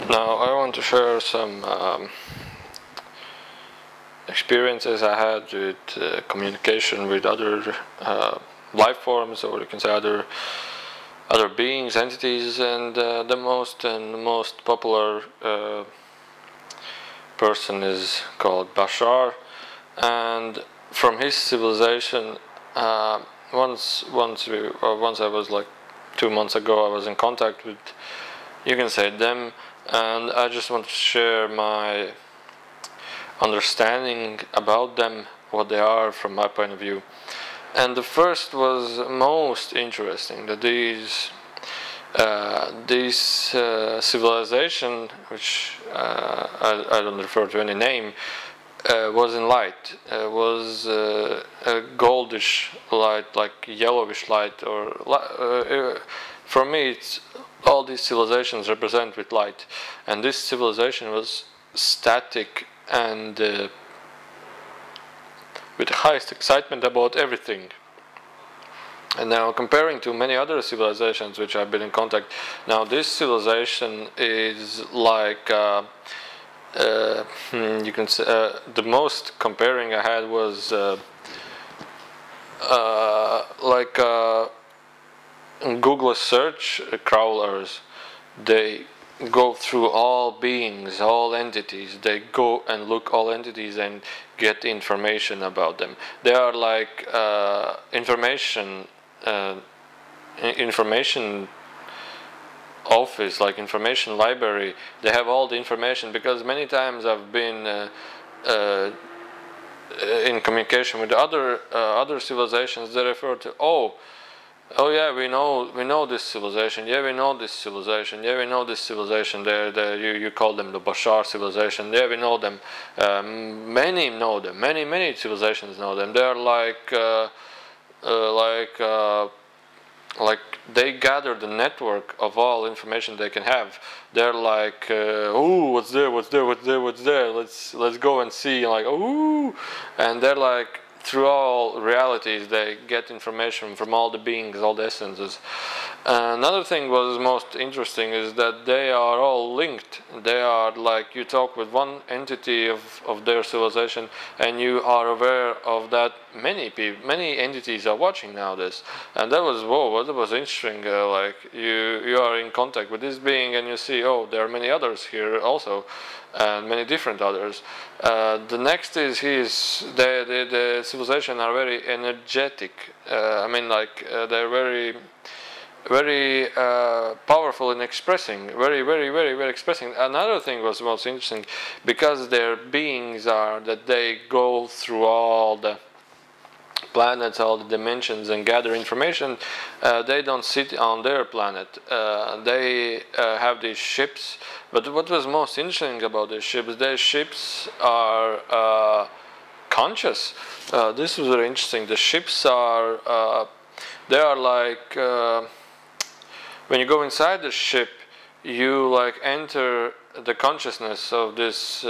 Now I want to share some experiences I had with communication with other life forms, or you can say other beings, entities, and the most popular person is called Bashar, and from his civilization. Once I was like 2 months ago, I was in contact with, you can say, them, and I just want to share my understanding about them, what they are from my point of view. And the first was most interesting, that this civilization, which I don't refer to any name, was in light, was a goldish light, like yellowish light, or for me it's all these civilizations represent with light, and this civilization was static and with the highest excitement about everything. And now, comparing to many other civilizations which I've been in contact, now this civilization is like you can say the most comparing I had was like Google search crawlers. They go through all beings, all entities. They go and look all entities and get information about them. They are like information office, like information library. They have all the information, because many times I've been in communication with other civilizations. They refer to, oh yeah, we know this civilization. Yeah, we know this civilization. Yeah, we know this civilization. You call them the Bashar civilization. Yeah, we know them. Many know them. Many civilizations know them. They are like they gather the network of all information they can have. They're like, oh, what's there? Let's go and see. Like, oh, and they're like, through all realities, they get information from all the beings, all the essences. Another thing was most interesting is that they are all linked. They are like, you talk with one entity of their civilization, and you are aware of that many entities are watching nowadays. And that was, whoa, that was interesting. Like you are in contact with this being, and you see, oh, there are many others here also, and many different others. The next is the civilization are very energetic. I mean, like they're very powerful in expressing, very expressing. Another thing was most interesting, because their beings are that they go through all the planets, all the dimensions, and gather information. They don't sit on their planet. They have these ships. But what was most interesting about these ships are conscious. This was very interesting. The ships are they are like when you go inside the ship, you like enter the consciousness of this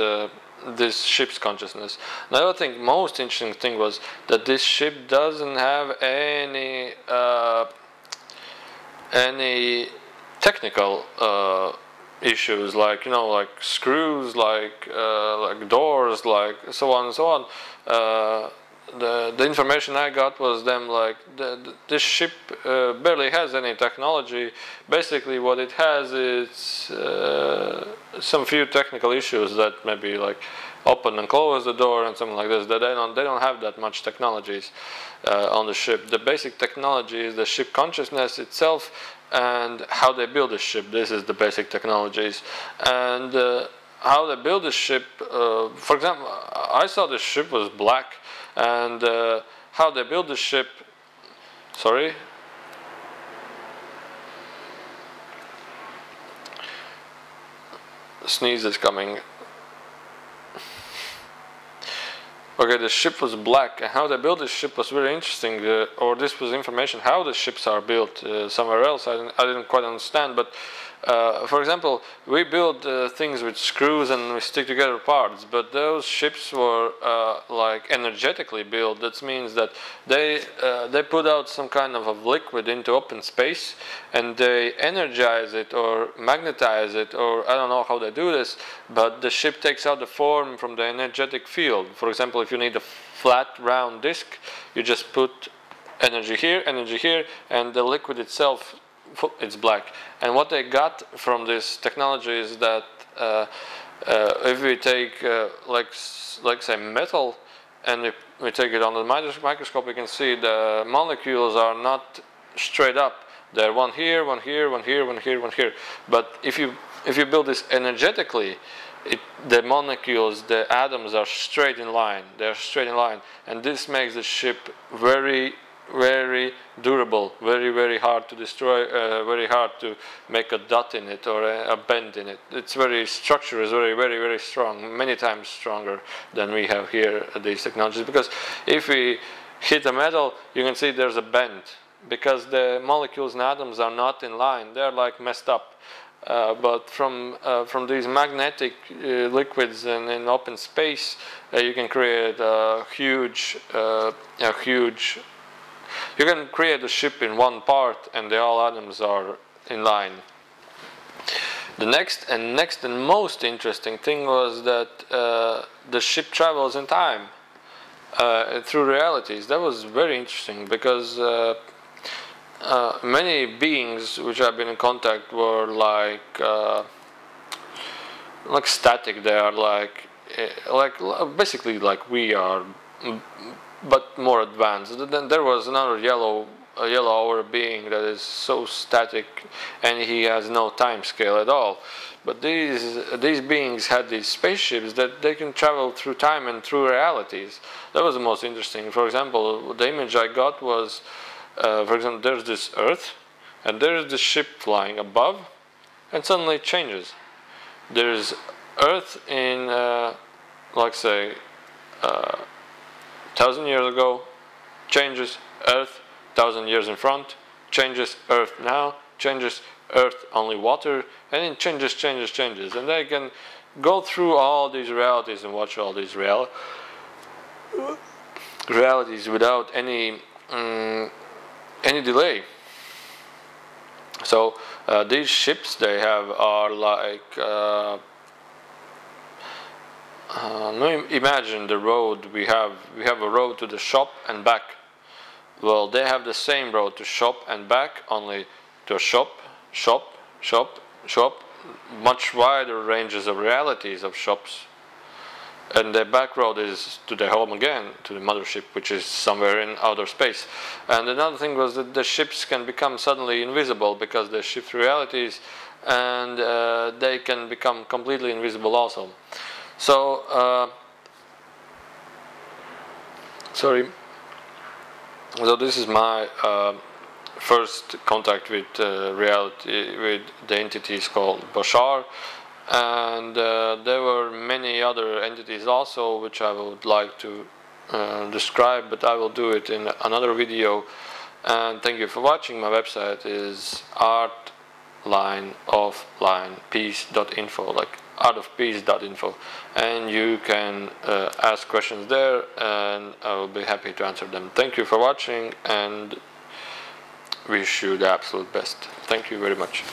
ship's consciousness. Now, I think most interesting thing was that this ship doesn't have any technical issues, like, you know, like screws, like doors, like so on and so on. The information I got was them like this ship barely has any technology. Basically, what it has is some few technical issues that maybe like open and close the door and something like this. That they don't have that much technologies on the ship. The basic technology is the ship consciousness itself and how they build the ship. This is the basic technologies. And how they build the ship, for example, I saw the ship was black. And how they build the ship, sorry, sneeze is coming. Okay, the ship was black, and how they built the ship was very interesting. Or this was information how the ships are built somewhere else. I didn't quite understand, but For example, we build things with screws and we stick together parts, but those ships were like energetically built. That means that they put out some kind of a liquid into open space, and they energize it or magnetize it, or I don't know how they do this, but the ship takes out the form from the energetic field. For example, if you need a flat round disc, you just put energy here, and the liquid itself, it's black. And what they got from this technology is that if we take like say metal, and we take it on the microscope, we can see the molecules are not straight up. They're one here, one here, one here, one here, one here. But if you build this energetically, the molecules, the atoms are straight in line. They're straight in line, and this makes the ship very, very durable, very, very hard to destroy, very hard to make a dot in it or a bend in it. Its very structure is very, very, very strong, many times stronger than we have here at these technologies. Because if we hit a metal, you can see there's a bend, because the molecules and atoms are not in line. They're like messed up. But from these magnetic liquids and in open space, you can create a huge. You can create a ship in one part, and the all atoms are in line. The next and most interesting thing was that the ship travels in time through realities. That was very interesting, because many beings which I've been in contact were like static. They are like basically like we are, but more advanced. Then there was another yellow hour being that is so static, and he has no time scale at all. But these beings had these spaceships that they can travel through time and through realities. That was the most interesting. For example, the image I got was, for example, there's this Earth, and there's this ship flying above, and suddenly it changes. There's Earth in, like say, 1,000 years ago, changes Earth 1,000 years in front, changes Earth now, changes Earth only water, and it changes, and they can go through all these realities and watch all these realities without any delay. So these ships they have are like. Imagine the road we have. We have a road to the shop and back. Well, they have the same road to shop and back, only to shop, much wider ranges of realities of shops. And the back road is to the home again, to the mothership, which is somewhere in outer space. And another thing was that the ships can become suddenly invisible, because they shift realities, and they can become completely invisible also. So, sorry. So this is my first contact with reality, with the entities called Bashar, and there were many other entities also, which I would like to describe, but I will do it in another video. And thank you for watching. My website is artlineoflinepeace.info, like artofpeace.info, and you can ask questions there, and I will be happy to answer them. Thank you for watching, and wish you the absolute best. Thank you very much.